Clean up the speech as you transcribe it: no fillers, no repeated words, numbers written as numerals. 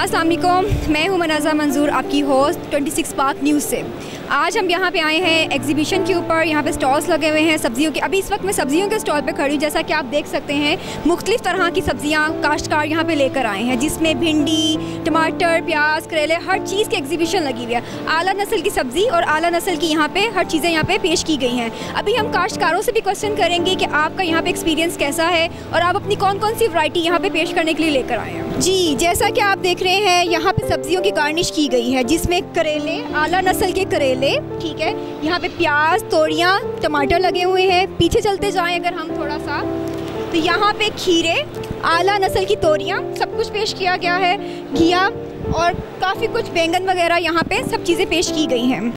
अस्सलाम वालेकुम, मैं हूं मनाज़ा मंजूर, आपकी होस्ट 26 पाक न्यूज़ से। आज हम यहाँ पे आए हैं एग्जीबिशन के ऊपर। यहाँ पे स्टॉल्स लगे हुए हैं सब्जियों के। अभी इस वक्त मैं सब्जियों के स्टॉल पे खड़ी हूँ। जैसा कि आप देख सकते हैं मुख्तलिफ़ तरह की सब्जियाँ काश्तकार यहाँ पे लेकर आए हैं, जिसमें भिंडी, टमाटर, प्याज, करेले, हर चीज़ की एग्जीबिशन लगी हुई है। आला नस्ल की सब्ज़ी और आला नस्ल की यहाँ पे हर चीज़ें यहाँ पे पेश की गई हैं। अभी हम काश्तकारों से भी क्वेश्चन करेंगे कि आपका यहाँ पे एक्सपीरियंस कैसा है और आप अपनी कौन कौन सी वैरायटी यहाँ पे पेश करने के लिए लेकर आए हैं। जी, जैसा कि आप देख रहे हैं यहाँ पे सब्जियों की गार्निश की गई है, जिसमें करेले, आला नस्ल के करेले, ठीक है, यहाँ पे प्याज, तोरियाँ, टमाटर लगे हुए हैं। पीछे चलते जाएं अगर हम थोड़ा सा, तो यहाँ पे खीरे, आला नस्ल की तोरियाँ, सब कुछ पेश किया गया है। घिया और काफ़ी कुछ बैंगन वगैरह यहाँ पे सब चीज़ें पेश की गई हैं।